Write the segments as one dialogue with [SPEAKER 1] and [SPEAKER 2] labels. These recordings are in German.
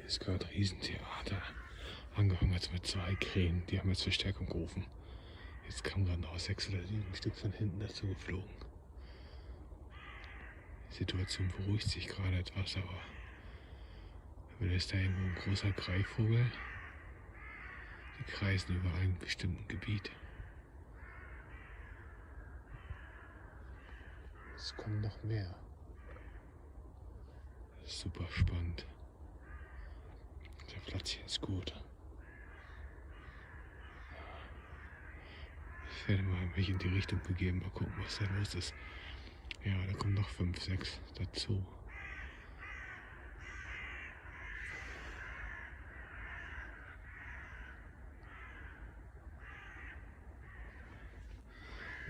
[SPEAKER 1] Ist gerade Riesentheater. Angefangen hat es mit 2 Krähen, die haben jetzt Verstärkung gerufen. Jetzt kam gerade noch 6 oder 7 Stück von hinten dazu geflogen. Die Situation beruhigt sich gerade etwas, aber wenn ist da irgendwo ein großer Greifvogel. Die kreisen über einem bestimmten Gebiet. Es kommen noch mehr. Das ist super spannend. Der Platz hier ist gut. Ich werde mal mich in die Richtung begeben, mal gucken, was da los ist. Ja, da kommen noch 5, 6 dazu.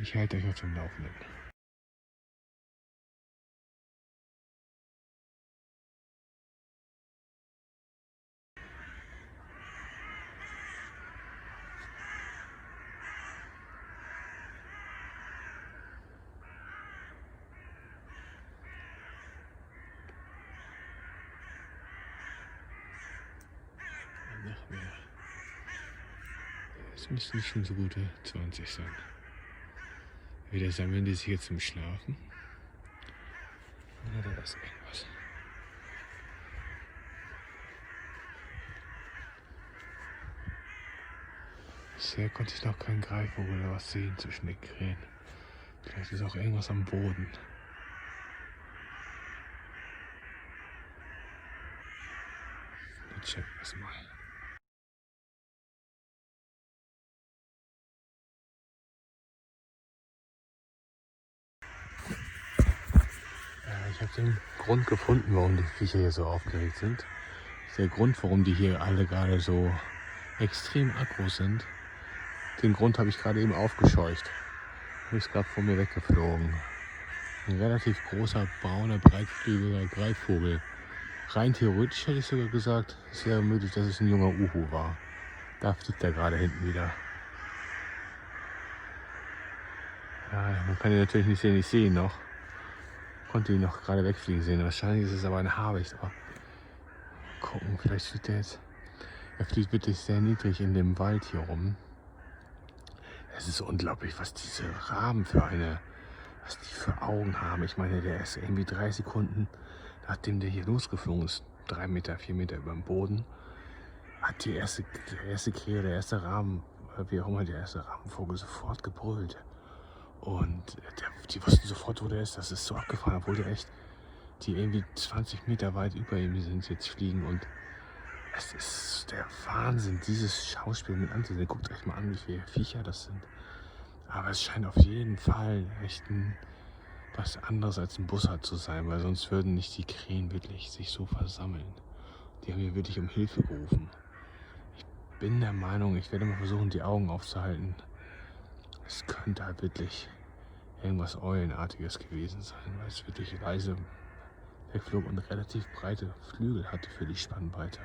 [SPEAKER 1] Ich halte euch auf dem Laufenden. Noch mehr. Es müssen schon so gute 20 sein. Entweder sammeln die sich jetzt zum Schlafen oder da ist irgendwas. Bisher konnte ich noch keinen Greifvogel oder was sehen zwischen den Krähen. Vielleicht ist auch irgendwas am Boden. Jetzt checken wir es mal. Ich habe den Grund gefunden, warum die Viecher hier so aufgeregt sind. Das ist der Grund, warum die hier alle gerade so extrem aggro sind. Den Grund habe ich gerade eben aufgescheucht. Du bist gerade vor mir weggeflogen. Ein relativ großer, brauner, breitflügiger Greifvogel. Rein theoretisch hätte ich sogar gesagt, es wäre möglich, dass es ein junger Uhu war. Da fliegt er gerade hinten wieder. Ja, man kann ihn natürlich nicht sehen, ich sehe ihn noch. Konnte ihn noch gerade wegfliegen sehen. Wahrscheinlich ist es aber ein Habicht. Aber gucken, vielleicht fliegt er jetzt. Er fliegt wirklich sehr niedrig in dem Wald hier rum. Es ist unglaublich, was diese Raben was die für Augen haben. Ich meine, der ist irgendwie 3 Sekunden, nachdem der hier losgeflogen ist, 3 Meter, 4 Meter über dem Boden, hat der erste Krähe, der erste Raben, wie auch immer, der erste Rabenvogel sofort gebrüllt. Und die wussten sofort, wo der ist. Das ist so abgefahren, obwohl die irgendwie 20 Meter weit über ihm sind, jetzt fliegen. Und es ist der Wahnsinn, dieses Schauspiel mit anzusehen. Guckt euch mal an, wie viele Viecher das sind. Aber es scheint auf jeden Fall echt was anderes als ein Bussard zu sein, weil sonst würden nicht die Krähen wirklich sich so versammeln. Die haben hier wirklich um Hilfe gerufen. Ich bin der Meinung, ich werde mal versuchen, die Augen aufzuhalten. Es könnte halt wirklich irgendwas Eulenartiges gewesen sein, weil es wirklich leise wegflog und relativ breite Flügel hatte für die Spannbreite.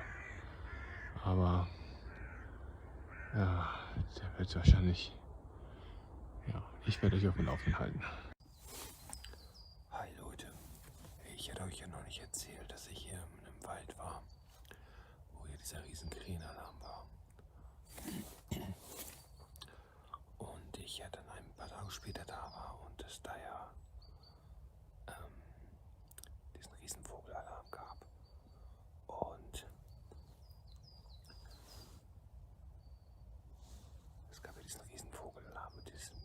[SPEAKER 1] Aber ja, der wird wahrscheinlich, ja, ich werde euch auf dem Laufenden halten.
[SPEAKER 2] Hi Leute, ich hatte euch ja noch nicht erzählt, dass ich hier in einem Wald war, wo hier dieser riesen Krähenalarm war. Und ich ja dann ein paar Tage später da war und es da ja diesen riesen Vogelalarm gab. Und es gab ja diesen riesen Vogelalarm mit diesen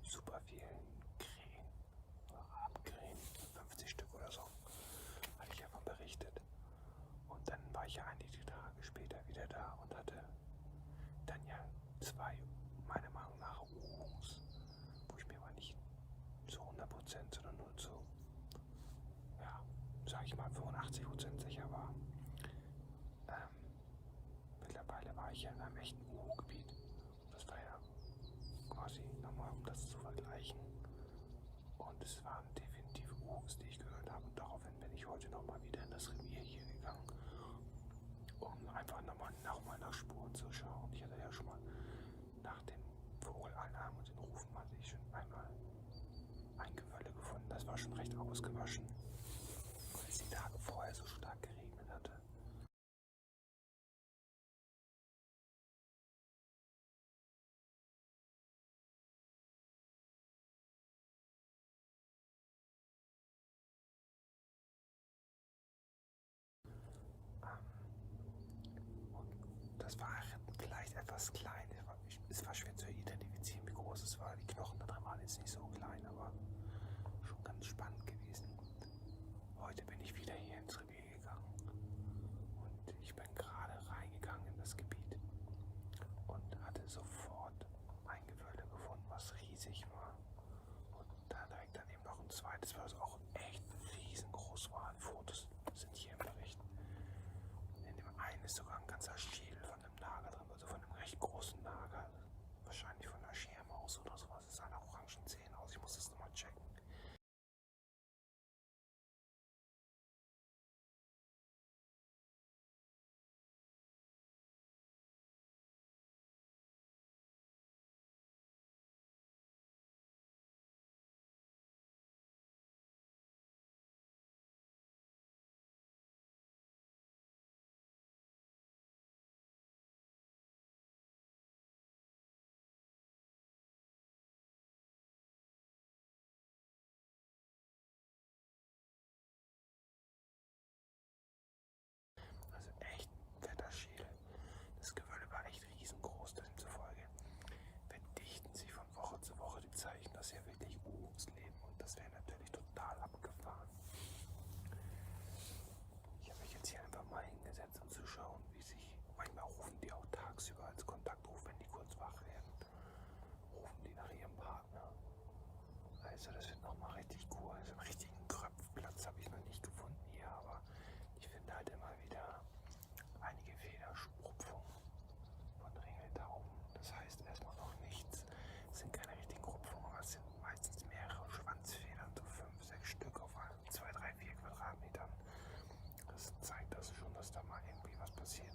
[SPEAKER 2] super vielen Krähen, oder Rabenkrähen, 50 Stück oder so, hatte ich ja von berichtet. Und dann war ich ja einige Tage später wieder da und hatte dann ja 2, meiner Meinung nach, Uhus, wo ich mir aber nicht zu 100%, sondern nur zu, ja, sag ich mal 85% sicher war. Mittlerweile war ich ja in einem echten Uhu-Gebiet. Das war ja quasi nochmal, um das zu vergleichen. Und es waren definitiv Uhus, die ich gehört habe. Und daraufhin bin ich heute nochmal wieder in das Revier hier gegangen, um einfach nochmal nach Spuren zu schauen. Ich hatte ja schon mal nach dem Vogelalarm und den Rufen hatte ich schon einmal ein Gewölle gefunden. Das war schon recht ausgewaschen, weil es die Tage vorher so stark geregnet hatte. Das war vielleicht etwas klein. Es war schwer zu identifizieren, wie groß es war. Die Knochen da drin waren jetzt nicht so klein, aber schon ganz spannend gewesen. Heute bin ich wieder hier ins Revier gegangen und ich bin gerade reingegangen in das Gebiet und hatte sofort ein Gewölbe gefunden, was riesig war. Und da direkt daneben noch ein zweites, was auch echt riesengroß war. Fotos sind hier im Bericht. In dem einen ist sogar ein ganzer Schädel von einem Nager drin, also von einem recht großen Nager. Wahrscheinlich von einer Schermaus oder sowas. Es sah nach orangen Zähnen aus. Ich muss das nochmal checken. Also echt ein fetter Schädel. Das Gewölbe war echt riesengroß, demzufolge verdichten sich von Woche zu Woche die Zeichen, dass hier wirklich Urus leben und das wäre natürlich total abgefahren. Ich habe mich jetzt hier einfach mal hingesetzt, um zu schauen, wie sich, manchmal rufen die auch tagsüber als Kontaktruf, wenn die kurz wach werden, rufen die nach ihrem Partner. Also das wird nochmal richtig cool. So einen richtigen Kröpfplatz habe ich noch nicht gefunden hier, aber ich finde halt immer wieder einige Federschrupfungen von Ringeltauben. Das heißt erstmal noch nichts. Es sind keine richtigen Rupfungen, aber es sind meistens mehrere Schwanzfedern, so 5, 6 Stück auf 2, 3, 4 Quadratmetern. Das zeigt das schon, dass da mal irgendwie was passiert